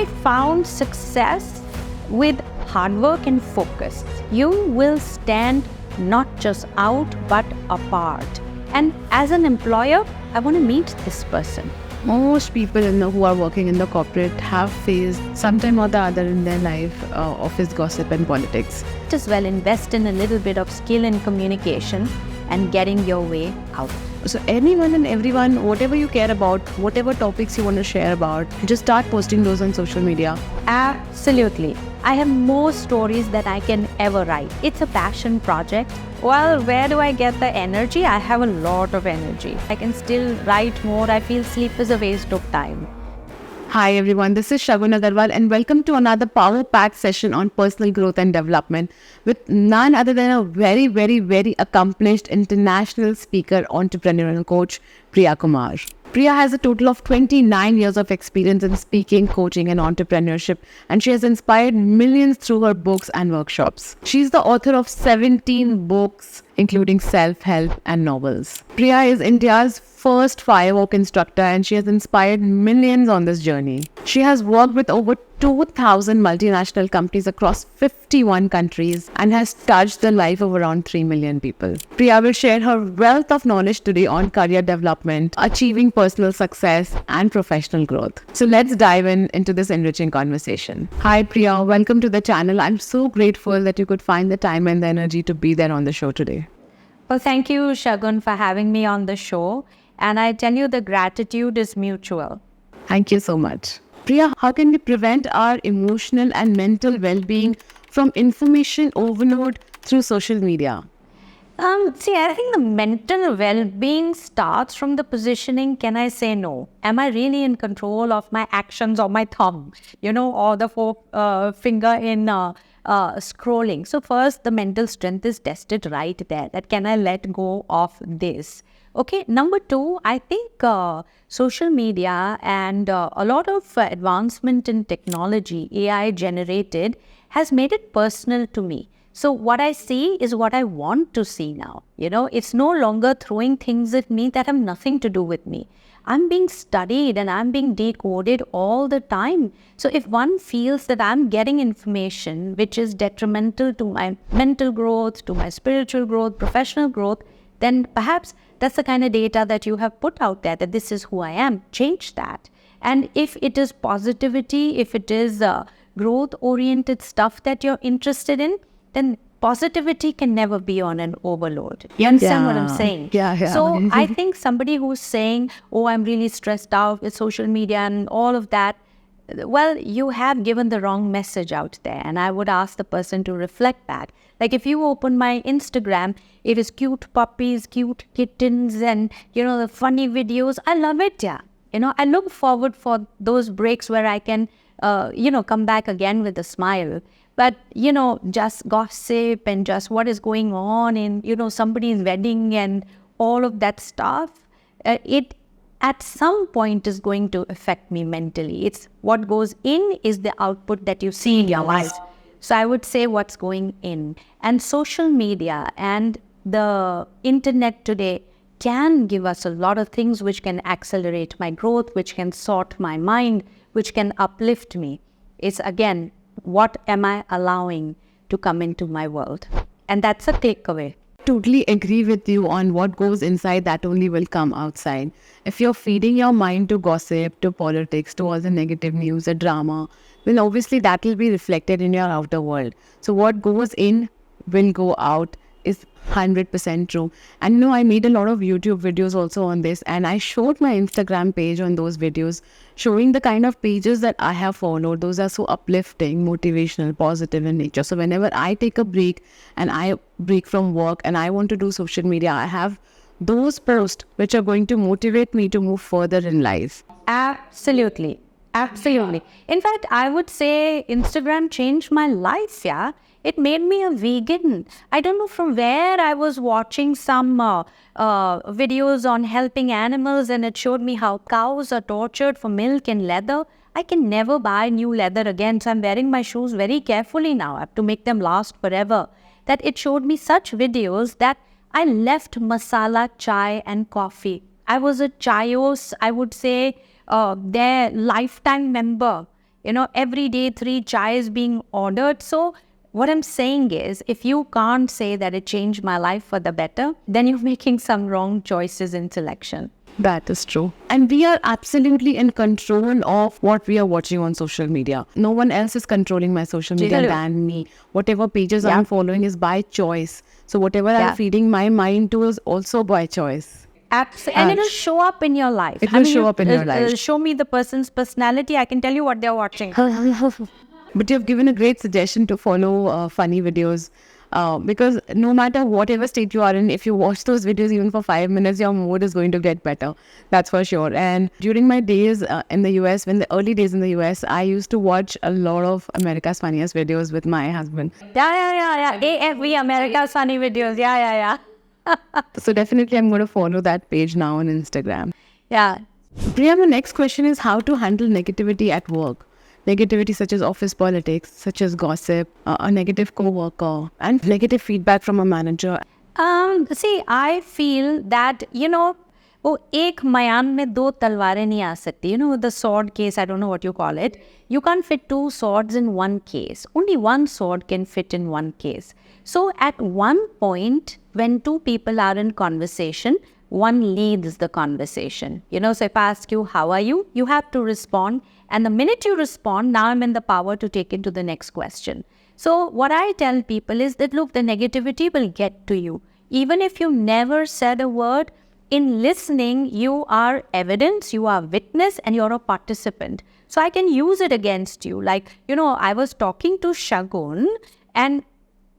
I found success with hard work and focus. You will stand not just out but apart. And as an employer, I want to meet this person. Most people who are working in the corporate have faced sometime or the other in their life office gossip and politics. As well, invest in a little bit of skill in communication and getting your way out. So anyone and everyone, whatever you care about, whatever topics you want to share about, just start posting those on social media. Absolutely. I have more stories than I can ever write. It's a passion project. Well, where do I get the energy? I have a lot of energy. I can still write more. I feel sleep is a waste of time. Hi everyone, this is Shagun Agarwal and welcome to another power-packed session on personal growth and development with none other than a very, very, very accomplished international speaker, entrepreneurial coach, Priya Kumar. Priya has a total of 29 years of experience in speaking, coaching and entrepreneurship, and she has inspired millions through her books and workshops. She's the author of 17 books, including self-help and novels. Priya is India's first firework instructor and she has inspired millions on this journey. She has worked with over 2,000 multinational companies across 51 countries and has touched the life of around 3 million people. Priya will share her wealth of knowledge today on career development, achieving personal success and professional growth. So let's dive into this enriching conversation. Hi Priya, welcome to the channel. I'm so grateful that you could find the time and the energy to be there on the show today. Well, thank you, Shagun, for having me on the show. And I tell you, the gratitude is mutual. Thank you so much. Priya, how can we prevent our emotional and mental well-being from information overload through social media? I think the mental well-being starts from the positioning, can I say no? Am I really in control of my actions or my thumb, or the finger in scrolling? So first, the mental strength is tested right there, that can I let go of this? Okay, number two, I think social media and a lot of advancement in technology, AI generated, has made it personal to me. So what I see is what I want to see now. It's no longer throwing things at me that have nothing to do with me. I'm being studied and I'm being decoded all the time. So if one feels that I'm getting information which is detrimental to my mental growth, to my spiritual growth, professional growth, then perhaps that's the kind of data that you have put out there, that this is who I am. Change that. And if it is positivity, if it is growth-oriented stuff that you're interested in, then positivity can never be on an overload. You understand what I'm saying? Yeah. So I think somebody who's saying, oh, I'm really stressed out with social media and all of that, well, you have given the wrong message out there. And I would ask the person to reflect back. Like if you open my Instagram, it is cute puppies, cute kittens, and, the funny videos. I love it, yeah. I look forward for those breaks where I can, come back again with a smile. But, just gossip and just what is going on in, somebody's wedding and all of that stuff, it at some point is going to affect me mentally. It's what goes in is the output that you see in your life. So I would say what's going in. And social media and the internet today can give us a lot of things which can accelerate my growth, which can sort my mind, which can uplift me. It's again, what am I allowing to come into my world? And that's a takeaway. Totally agree with you on what goes inside, that only will come outside. If you're feeding your mind to gossip, to politics, to all the negative news, the drama, then obviously that will be reflected in your outer world. So what goes in will go out is 100% true. And I made a lot of YouTube videos also on this, and I showed my Instagram page on those videos, showing the kind of pages that I have followed. Those are so uplifting, motivational, positive in nature. So whenever I take a break and I break from work and I want to do social media, I have those posts which are going to motivate me to move further in life. Absolutely. In fact, I would say Instagram changed my life, yeah. It made me a vegan. I don't know from where I was watching some videos on helping animals, and it showed me how cows are tortured for milk and leather. I can never buy new leather again, so I'm wearing my shoes very carefully now. I have to make them last forever. That it showed me such videos that I left masala chai and coffee. I was a Chayos, I would say, their lifetime member. every day 3 chais being ordered. So what I'm saying is, if you can't say that it changed my life for the better, then you're making some wrong choices in selection. That is true. And we are absolutely in control of what we are watching on social media. No one else is controlling my social media True. than me. Whatever pages I'm following is by choice. So whatever Yeah. I'm feeding my mind to is also by choice. And it'll show up in your life. It will show up in your life. Show me the person's personality. I can tell you what they're watching. But you've given a great suggestion to follow funny videos. Because no matter whatever state you are in, if you watch those videos even for 5 minutes, your mood is going to get better. That's for sure. And during my days in the US, when the early days in the US, I used to watch a lot of America's Funniest videos with my husband. Yeah. AFV, America's Funny Videos. Yeah. So definitely I'm going to follow that page now on Instagram. Yeah. Priya, my next question is how to handle negativity at work. Negativity such as office politics, such as gossip, a negative co-worker, and negative feedback from a manager. See, I feel that, वो एक मयान में दो तलवारें नहीं आ सकती. The sword case, I don't know what you call it. You can't fit 2 swords in one case. Only one sword can fit in one case. So at one point, when 2 people are in conversation, one leads the conversation. So if I ask you, how are you? You have to respond. And the minute you respond, now I'm in the power to take it to the next question. So what I tell people is that, look, the negativity will get to you. Even if you never said a word, in listening, you are evidence, you are witness, and you're a participant. So I can use it against you. Like, I was talking to Shagun, and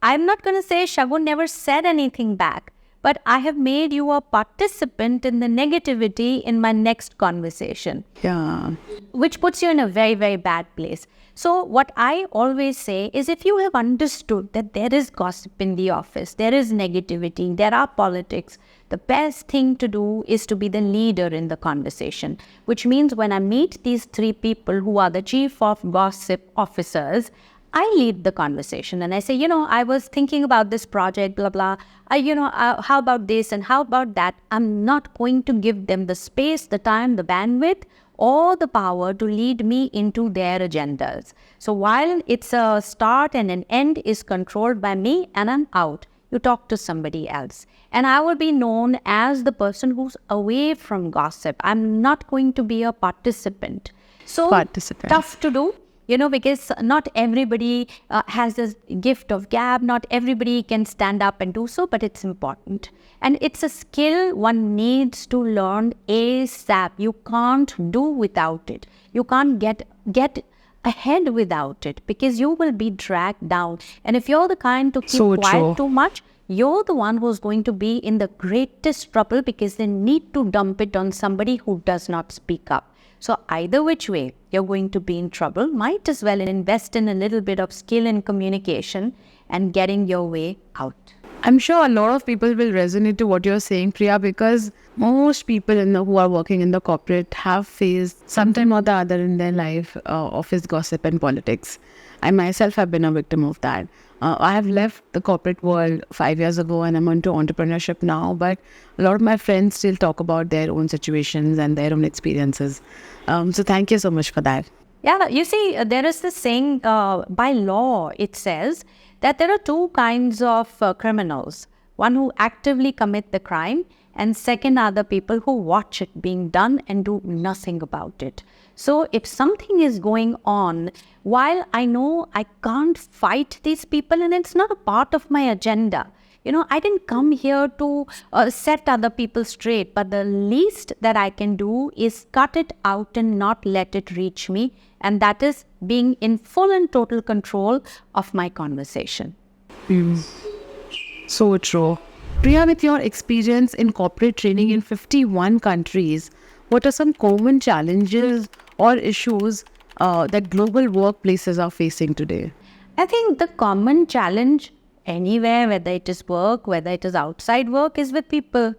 I'm not going to say Shagun never said anything back. But I have made you a participant in the negativity in my next conversation. Yeah. Which puts you in a very, very bad place. So what I always say is, if you have understood that there is gossip in the office, there is negativity, there are politics, the best thing to do is to be the leader in the conversation. Which means when I meet these 3 people who are the chief of gossip officers, I lead the conversation and I say, I was thinking about this project, blah, blah. How about this and how about that? I'm not going to give them the space, the time, the bandwidth, or the power to lead me into their agendas. So while it's a start and an end is controlled by me and I'm out, you talk to somebody else. And I will be known as the person who's away from gossip. I'm not going to be a participant. So tough to do. Because not everybody has this gift of gab, not everybody can stand up and do so, but it's important. And it's a skill one needs to learn ASAP. You can't do without it. You can't get ahead without it, because you will be dragged down. And if you're the kind to keep quiet too much, you're the one who's going to be in the greatest trouble, because they need to dump it on somebody who does not speak up. So either which way, you're going to be in trouble. Might as well invest in a little bit of skill in communication and getting your way out. I'm sure a lot of people will resonate to what you're saying, Priya, because most people who are working in the corporate have faced sometime or the other in their life office gossip and politics. I myself have been a victim of that. I have left the corporate world 5 years ago and I'm into entrepreneurship now, but a lot of my friends still talk about their own situations and their own experiences. So thank you so much for that. Yeah, you see, there is this saying, by law, it says that there are 2 kinds of criminals. One who actively commit the crime, and second are the people who watch it being done and do nothing about it. So if something is going on, while I know I can't fight these people and it's not a part of my agenda, I didn't come here to set other people straight, but the least that I can do is cut it out and not let it reach me. And that is being in full and total control of my conversation. So true. Priya, with your experience in corporate training in 51 countries, what are some common challenges or issues that global workplaces are facing today? I think the common challenge anywhere, whether it is work, whether it is outside work, is with people.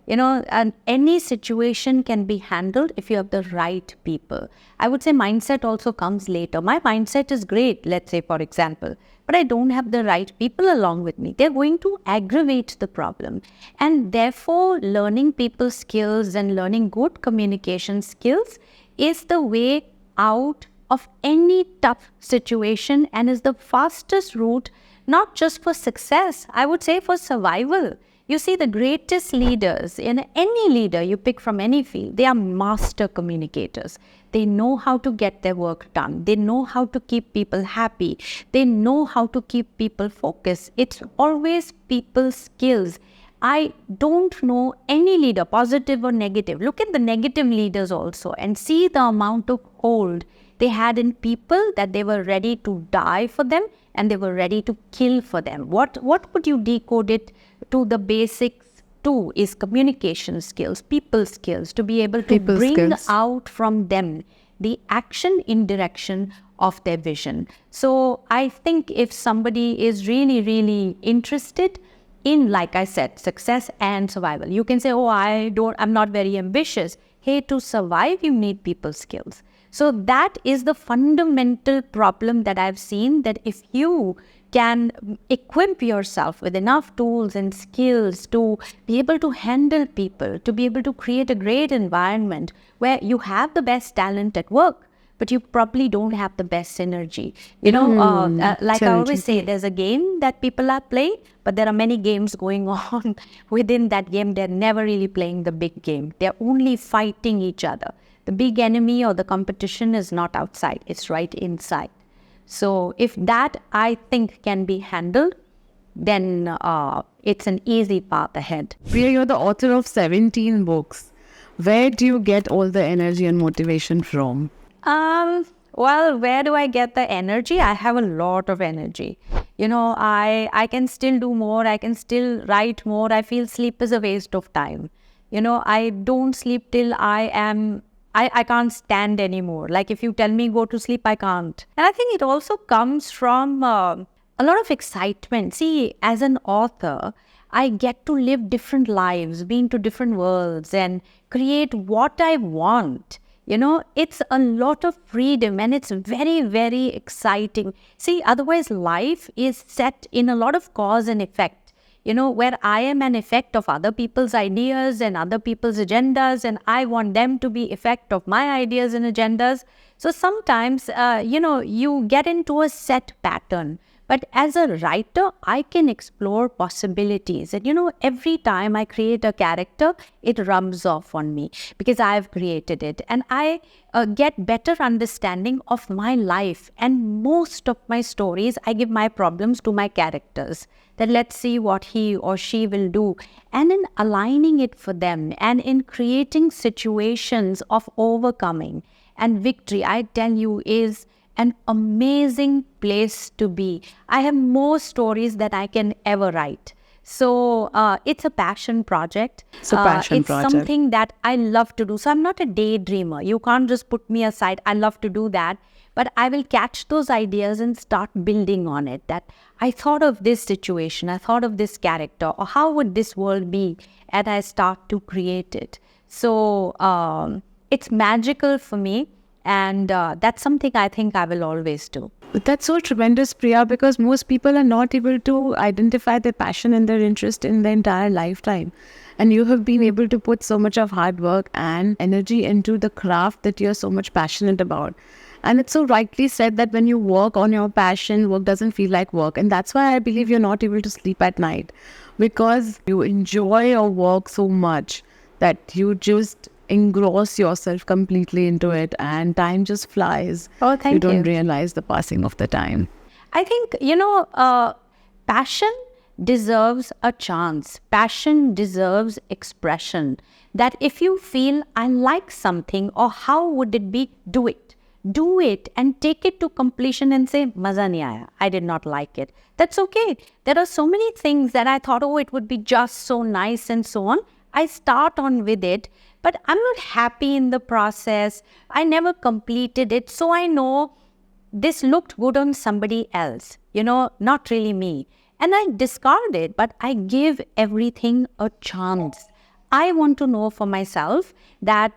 And any situation can be handled if you have the right people. I would say mindset also comes later. My mindset is great, let's say, for example, but I don't have the right people along with me. They're going to aggravate the problem. And therefore, learning people skills and learning good communication skills is the way out of any tough situation and is the fastest route, not just for success, I would say for survival. You see, the greatest leaders, in any leader you pick from any field, they are master communicators. They know how to get their work done. They know how to keep people happy. They know how to keep people focused. It's always people skills. I don't know any leader, positive or negative. Look at the negative leaders also and see the amount of hold they had in people, that they were ready to die for them and they were ready to kill for them. What would you decode it to? The basics too is communication skills, people skills, to be able to People bring skills. out from them the action in direction of their vision. So I think if somebody is really, really interested in, like I said, success and survival, you can say, oh, I'm not very ambitious. Hey, to survive, you need people skills. So that is the fundamental problem that I've seen, that if you can equip yourself with enough tools and skills to be able to handle people, to be able to create a great environment where you have the best talent at work, but you probably don't have the best synergy. Like I always say, there's a game that people are playing, but there are many games going on within that game. They're never really playing the big game. They're only fighting each other. The big enemy or the competition is not outside, it's right inside. So if that, I think, can be handled, then it's an easy path ahead. Priya, you're the author of 17 books. Where do you get all the energy and motivation from? Well, where do I get the energy? I have a lot of energy. I can still do more. I can still write more. I feel sleep is a waste of time. I don't sleep till I can't stand anymore. Like if you tell me go to sleep, I can't. And I think it also comes from a lot of excitement. See, as an author, I get to live different lives, be into different worlds and create what I want. It's a lot of freedom and it's very, very exciting. See, otherwise life is set in a lot of cause and effect, where I am an effect of other people's ideas and other people's agendas, and I want them to be effect of my ideas and agendas. So sometimes, you get into a set pattern. But as a writer, I can explore possibilities. And every time I create a character, it rubs off on me because I've created it. And I get better understanding of my life. And most of my stories, I give my problems to my characters. Then let's see what he or she will do. And in aligning it for them and in creating situations of overcoming and victory, I tell you, is an amazing place to be. I have more stories that I can ever write. So it's a passion project. It's a passion project. Something that I love to do. So I'm not a daydreamer. You can't just put me aside. I love to do that. But I will catch those ideas and start building on it. That I thought of this situation, I thought of this character, or how would this world be? And I start to create it. So it's magical for me. And that's something I think I will always do. But that's so tremendous, Priya, because most people are not able to identify their passion and their interest in their entire lifetime. And you have been able to put so much of hard work and energy into the craft that you're so much passionate about. And it's so rightly said that when you work on your passion, work doesn't feel like work. And that's why I believe you're not able to sleep at night, because you enjoy your work so much that you just engross yourself completely into it and time just flies. Oh, thank you. You don't realize the passing of the time. I think, passion deserves a chance. Passion deserves expression. That if you feel I like something, or how would it be, do it. Do it and take it to completion and say, Maza nahi aaya. I did not like it. That's okay. There are so many things that I thought, it would be just so nice and so on. I start on with it, but I'm not happy in the process. I never completed it. So I know this looked good on somebody else, not really me. And I discard it, but I give everything a chance. I want to know for myself that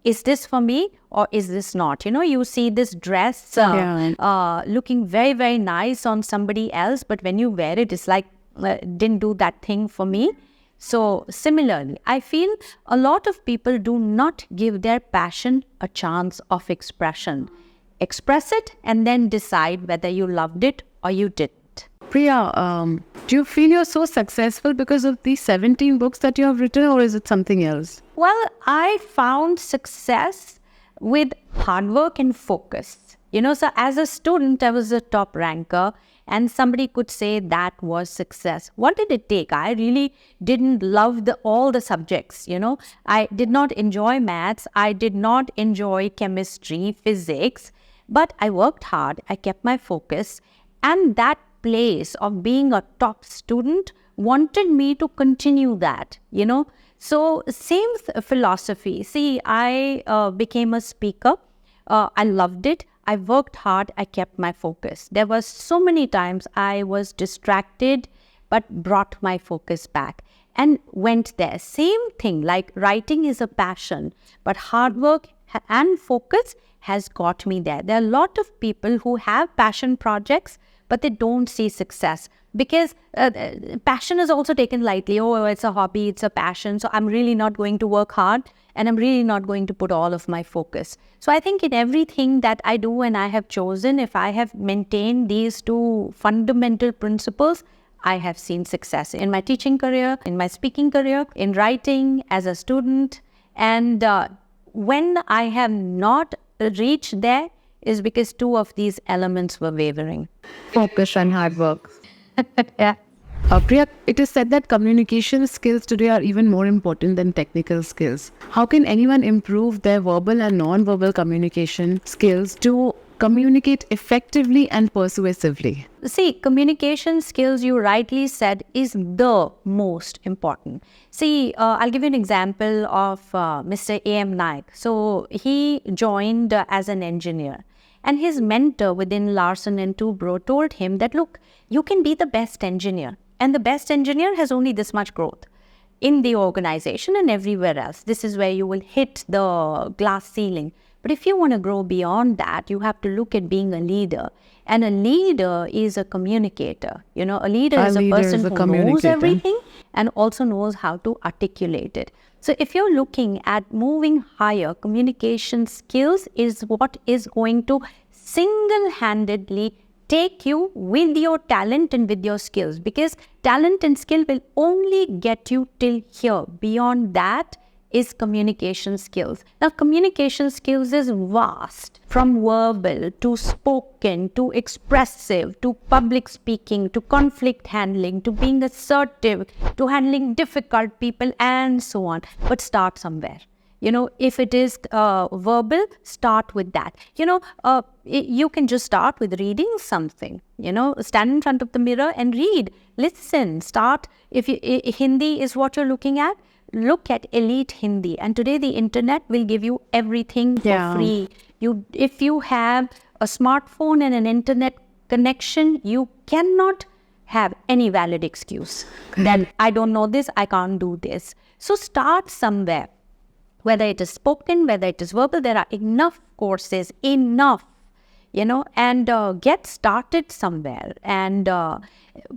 is this for me or is this not? You see this dress looking very, very nice on somebody else, but when you wear it, it's like, didn't do that thing for me. So similarly, I feel a lot of people do not give their passion a chance of expression. express it, and then decide whether you loved it or you didn't. Priya, do you feel you're so successful because of the 17 books that you have written, or is it something else? Well, I found success with hard work and focus. So as a student, I was a top ranker, and somebody could say that was success. What did it take? I really didn't love all the subjects. I did not enjoy maths. I did not enjoy chemistry, physics, but I worked hard. I kept my focus, and that place of being a top student wanted me to continue that. So same philosophy. See, I became a speaker. I loved it. I worked hard. I kept my focus. There were so many times I was distracted, but brought my focus back and went there. Same thing, like writing is a passion, but hard work and focus has got me there. There are a lot of people who have passion projects, but they don't see success because passion is also taken lightly. Oh, it's a hobby, it's a passion. So I'm really not going to work hard, and I'm really not going to put all of my focus. So I think in everything that I do and I have chosen, if I have maintained these two fundamental principles, I have seen success in my teaching career, in my speaking career, in writing, as a student. And when I have not reached there, is because two of these elements were wavering. Focus and hard work. Yeah. Priya, it is said that communication skills today are even more important than technical skills. How can anyone improve their verbal and non-verbal communication skills to communicate effectively and persuasively? See, communication skills, you rightly said, is the most important. See, I'll give you an example of Mr. A.M. Naik. So he joined as an engineer, and his mentor within Larsen and Toubro told him that, look, you can be the best engineer, and the best engineer has only this much growth in the organization and everywhere else. This is where you will hit the glass ceiling. But if you want to grow beyond that, you have to look at being a leader. And a leader is a communicator. A leader is a person who knows everything and also knows how to articulate it. So if you're looking at moving higher, communication skills is what is going to single-handedly take you with your talent and with your skills, because talent and skill will only get you till here. Beyond that is communication skills. Now, communication skills is vast, from verbal to spoken to expressive to public speaking to conflict handling to being assertive to handling difficult people and so on. But start somewhere. If it is verbal, start with that. You can just start with reading something. Stand in front of the mirror and read. Listen. Start. If Hindi is what you're looking at, look at elite Hindi. And today the internet will give you everything for free. If you have a smartphone and an internet connection, you cannot have any valid excuse that I don't know this, I can't do this. So start somewhere. Whether it is spoken, whether it is verbal, there are enough courses, and get started somewhere. And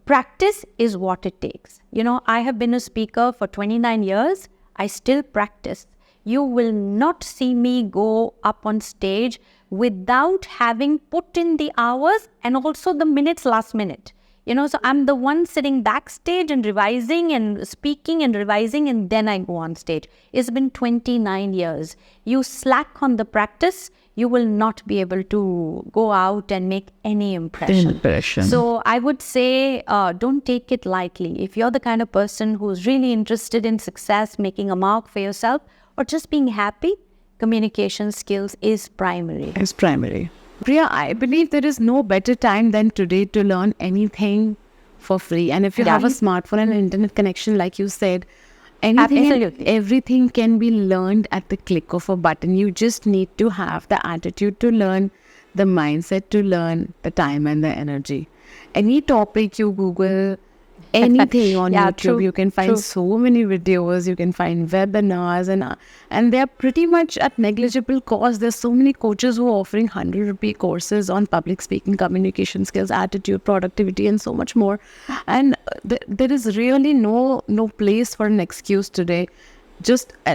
practice is what it takes. I have been a speaker for 29 years. I still practice. You will not see me go up on stage without having put in the hours and also the minutes last minute. So I'm the one sitting backstage and revising and speaking and revising, and then I go on stage. It's been 29 years. You slack on the practice, you will not be able to go out and make any impression. So I would say don't take it lightly. If you're the kind of person who's really interested in success, making a mark for yourself, or just being happy, communication skills is primary. It's primary. Priya, I believe there is no better time than today to learn anything for free. And if you have a smartphone and an internet connection, like you said, anything and everything can be learned at the click of a button. You just need to have the attitude to learn, the mindset to learn, the time and the energy. Any topic you Google, anything on YouTube, you can find so many videos, you can find webinars, and they're pretty much at negligible cost. There's so many coaches who are offering 100 rupee courses on public speaking, communication skills, attitude, productivity, and so much more. And there is really no place for an excuse today.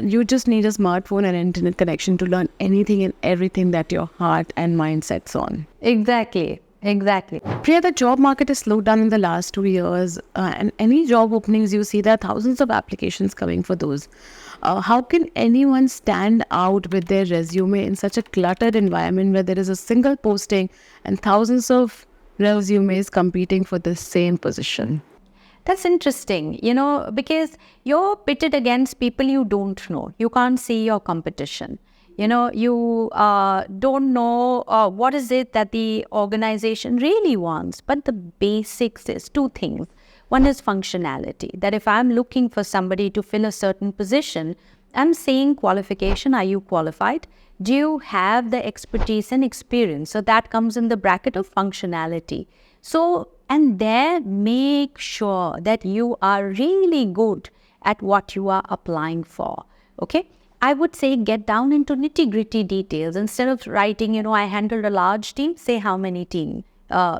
You just need a smartphone and internet connection to learn anything and everything that your heart and mind sets on. Exactly. Priya, the job market has slowed down in the last 2 years, and any job openings you see, there are thousands of applications coming for those. How can anyone stand out with their resume in such a cluttered environment where there is a single posting and thousands of resumes competing for the same position? That's interesting, because you're pitted against people you don't know. You can't see your competition. You don't know what is it that the organization really wants. But the basics is two things. One is functionality, that if I'm looking for somebody to fill a certain position, I'm saying qualification. Are you qualified? Do you have the expertise and experience? So that comes in the bracket of functionality. So, and there, make sure that you are really good at what you are applying for. Okay. I would say get down into nitty-gritty details. Instead of writing, I handled a large team, say how many team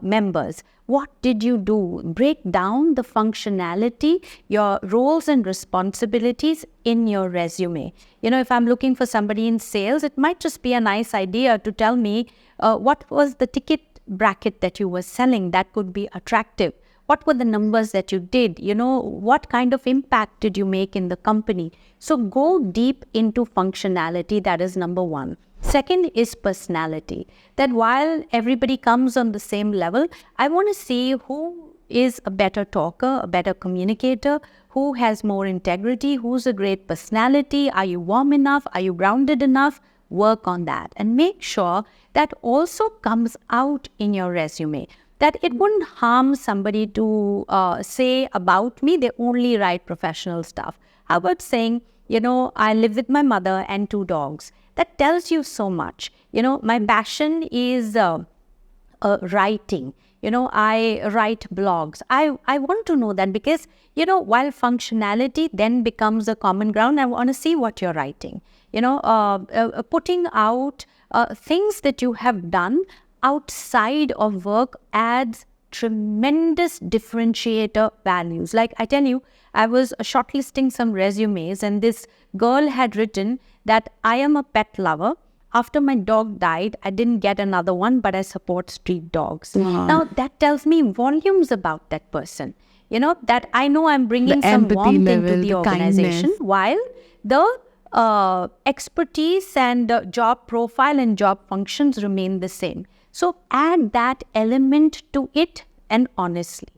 members. What did you do? Break down the functionality, your roles and responsibilities in your resume. If I'm looking for somebody in sales, it might just be a nice idea to tell me what was the ticket bracket that you were selling that could be attractive. What were the numbers that you did? What kind of impact did you make in the company? So go deep into functionality. That is number one. Second is personality. That while everybody comes on the same level, I want to see who is a better talker, a better communicator, who has more integrity, who's a great personality. Are you warm enough? Are you grounded enough? Work on that and make sure that also comes out in your resume. That it wouldn't harm somebody to say about me, they only write professional stuff. How about saying, I live with my mother and 2 dogs. That tells you so much. My passion is writing. I write blogs. I want to know that because, while functionality then becomes a common ground, I want to see what you're writing. Putting out things that you have done outside of work adds tremendous differentiator values. Like I tell you, I was shortlisting some resumes and this girl had written that I am a pet lover. After my dog died, I didn't get another one, but I support street dogs. Wow. Now that tells me volumes about that person. That I know I'm bringing The some empathy warmth level, into the the organization, kindness. while the expertise and job profile and job functions remain the same. So add that element to it, and honestly,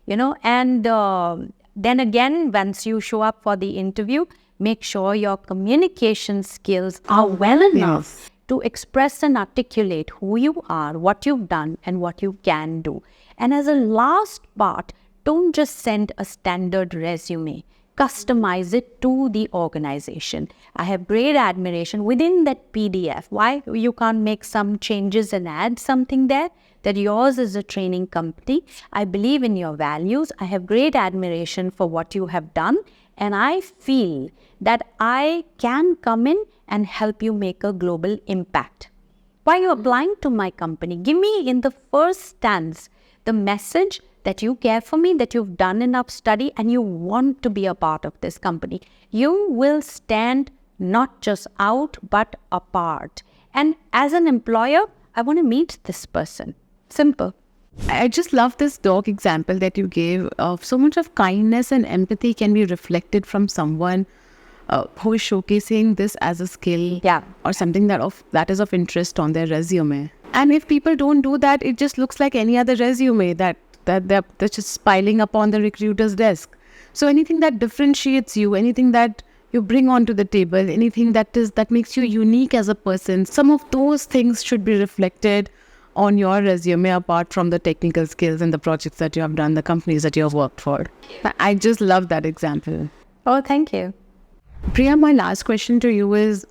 and then again, once you show up for the interview, make sure your communication skills are well enough to express and articulate who you are, what you've done, and what you can do. And as a last part, don't just send a standard resume. Customize it to the organization. I have great admiration within that PDF. Why you can't make some changes and add something there? That yours is a training company. I believe in your values. I have great admiration for what you have done. And I feel that I can come in and help you make a global impact. While you're applying to my company, give me in the first stance the message that you care for me, that you've done enough study and you want to be a part of this company. You will stand not just out, but apart. And as an employer, I want to meet this person. Simple. I just love this dog example that you gave. Of so much of kindness and empathy can be reflected from someone who is showcasing this as a skill, or something that is of interest on their resume. And if people don't do that, it just looks like any other resume that they're just piling up on the recruiter's desk. So anything that differentiates you, anything that you bring onto the table, anything that makes you unique as a person, some of those things should be reflected on your resume, apart from the technical skills and the projects that you have done, the companies that you have worked for. I just love that example. Oh, thank you. Priya, my last question to you is,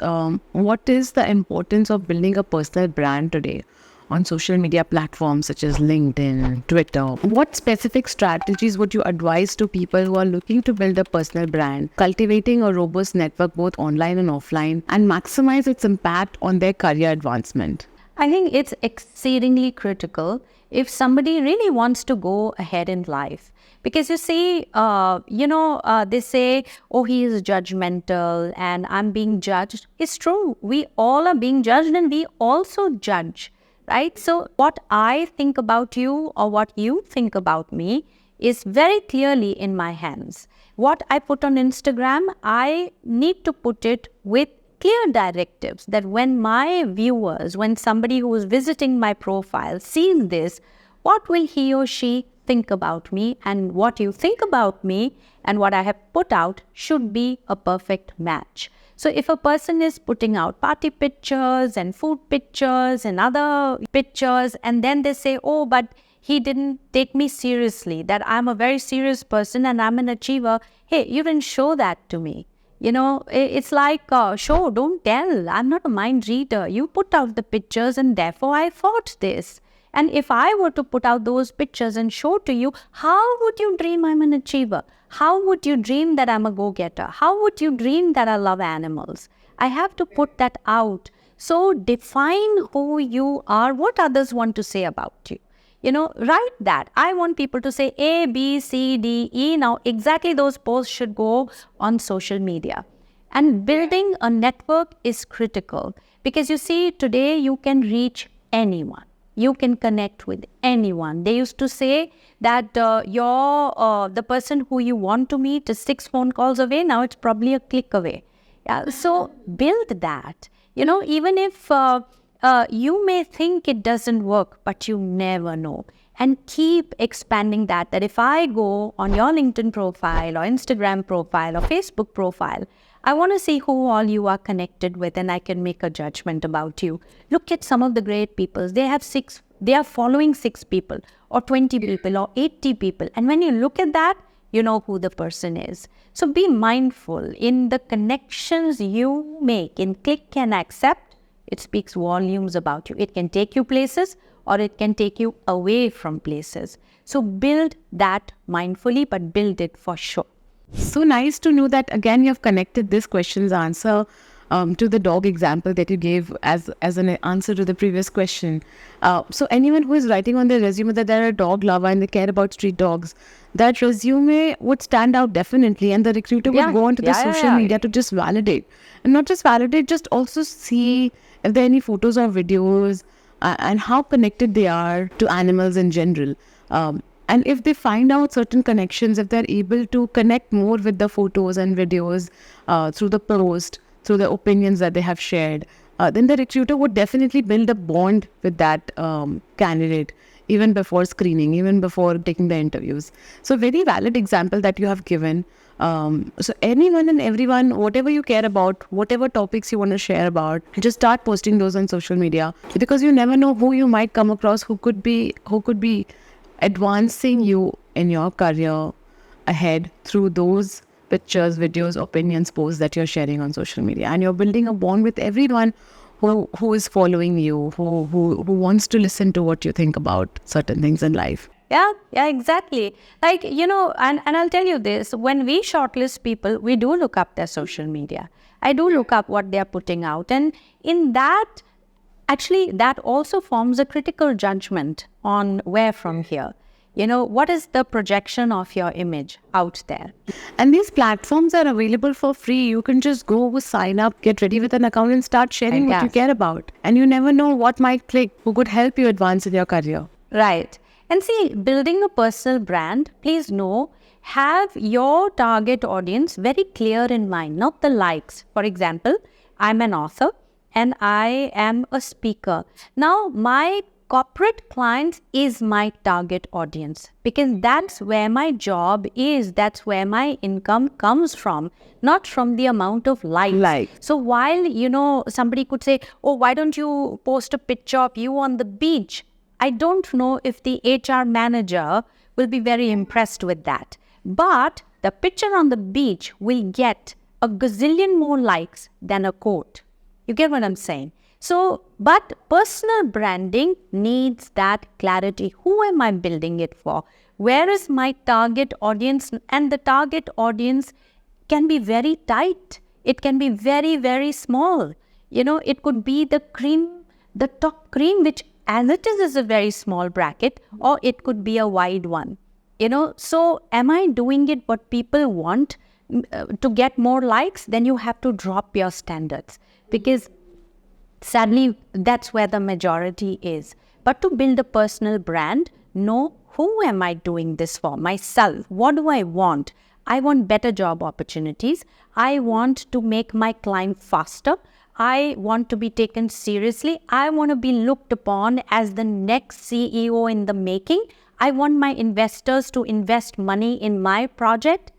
what is the importance of building a personal brand today on social media platforms such as LinkedIn, Twitter? What specific strategies would you advise to people who are looking to build a personal brand, cultivating a robust network both online and offline, and maximize its impact on their career advancement? I think it's exceedingly critical if somebody really wants to go ahead in life. Because you see, they say, oh, he is judgmental and I'm being judged. It's true. We all are being judged and we also judge, right? So what I think about you or what you think about me is very clearly in my hands. What I put on Instagram, I need to put it with clear directives that when my viewers, when somebody who is visiting my profile sees this, what will he or she think about me, and what you think about me and what I have put out should be a perfect match. So if a person is putting out party pictures and food pictures and other pictures, and then they say, oh, but he didn't take me seriously, that I'm a very serious person and I'm an achiever. Hey, you didn't show that to me. It's like, show, don't tell. I'm not a mind reader. You put out the pictures and therefore I thought this. And if I were to put out those pictures and show to you, how would you dream I'm an achiever? How would you dream that I'm a go-getter? How would you dream that I love animals? I have to put that out. So define who you are, what others want to say about you. Write that. I want people to say A, B, C, D, E. Now, exactly those posts should go on social media. And building a network is critical because you see, today you can reach anyone. You can connect with anyone. They used to say that the person who you want to meet is 6 phone calls away. Now it's probably a click away. Yeah. So build that. Even if you may think it doesn't work, but you never know. And keep expanding that if I go on your LinkedIn profile or Instagram profile or Facebook profile, I want to see who all you are connected with and I can make a judgment about you. Look at some of the great people. They are following 6 people or 20 people or 80 people. And when you look at that, you know who the person is. So be mindful in the connections you make in click and accept. It speaks volumes about you. It can take you places or it can take you away from places. So build that mindfully, but build it for sure. So nice to know that again you have connected this question's answer to the dog example that you gave as an answer to the previous question. So anyone who is writing on their resume that they're a dog lover and they care about street dogs, that resume would stand out definitely, and the recruiter would go onto the social media to just validate. And not just validate, just also see if there are any photos or videos and how connected they are to animals in general. And if they find out certain connections, if they're able to connect more with the photos and videos through the post, through the opinions that they have shared, then the recruiter would definitely build a bond with that candidate even before screening, even before taking the interviews. So very valid example that you have given. So anyone and everyone, whatever you care about, whatever topics you want to share about, just start posting those on social media, because you never know who you might come across who could be advancing you in your career ahead through those pictures, videos, opinions, posts that you're sharing on social media. And you're building a bond with everyone who is following you, who wants to listen to what you think about certain things in life. Yeah, exactly. Like, and I'll tell you this, when we shortlist people, we do look up their social media. I do look up what they're putting out. And in that, actually, that also forms a critical judgment on where from here. What is the projection of your image out there? And these platforms are available for free. You can just go sign up, get ready with an account and start sharing what you care about. And you never know what might click, who could help you advance in your career. Right. And see, building a personal brand, please know, have your target audience very clear in mind, not the likes. For example, I'm an author and I am a speaker. Now, my corporate clients is my target audience because that's where my job is. That's where my income comes from, not from the amount of likes. So while, somebody could say, oh, why don't you post a picture of you on the beach? I don't know if the HR manager will be very impressed with that. But the picture on the beach will get a gazillion more likes than a quote. You get what I'm saying? So, but personal branding needs that clarity. Who am I building it for? Where is my target audience? And the target audience can be very tight. It can be very, very small. It could be the cream the top cream, which as it is a very small bracket, or it could be a wide one. So am I doing it what people want to get more likes? Then you have to drop your standards, because sadly, that's where the majority is. But to build a personal brand, know who am I doing this for? Myself. What do I want? I want better job opportunities. I want to make my climb faster. I want to be taken seriously. I want to be looked upon as the next CEO in the making. I want my investors to invest money in my project.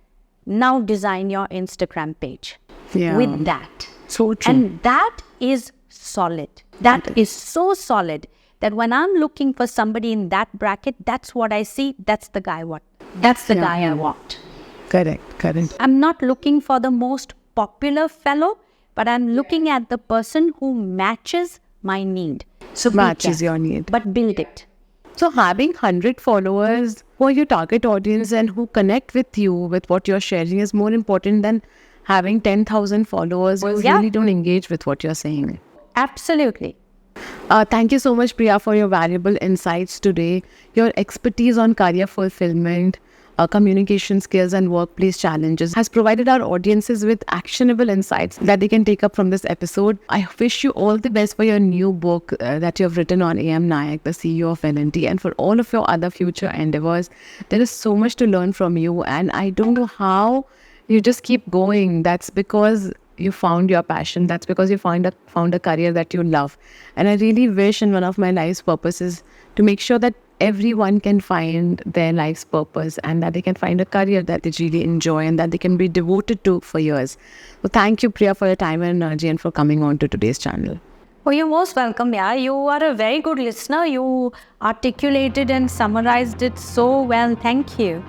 Now design your Instagram page with that. So true. And that is solid. That is so solid that when I'm looking for somebody in that bracket, that's what I see. That's the guy That's the guy I want. Correct. I'm not looking for the most popular fellow, but I'm looking at the person who matches my need. So Matches your need. But build it. So having 100 followers who are your target audience and who connect with you, with what you're sharing, is more important than having 10,000 followers who really don't engage with what you're saying. Absolutely. Thank you so much, Priya, for your valuable insights today. Your expertise on career fulfillment, communication skills and workplace challenges has provided our audiences with actionable insights that they can take up from this episode. I wish you all the best for your new book that you have written on A.M. Nayak, the CEO of L&T, and for all of your other future endeavors. There is so much to learn from you, and I don't know how you just keep going. That's because you found your passion. That's because you found a career that you love. And I really wish, in one of my life's purposes, to make sure that everyone can find their life's purpose and that they can find a career that they really enjoy and that they can be devoted to for years. So thank you, Priya, for your time and energy and for coming on to today's channel. Oh, you're most welcome. Yeah, you are a very good listener. You articulated and summarized it so well. Thank you.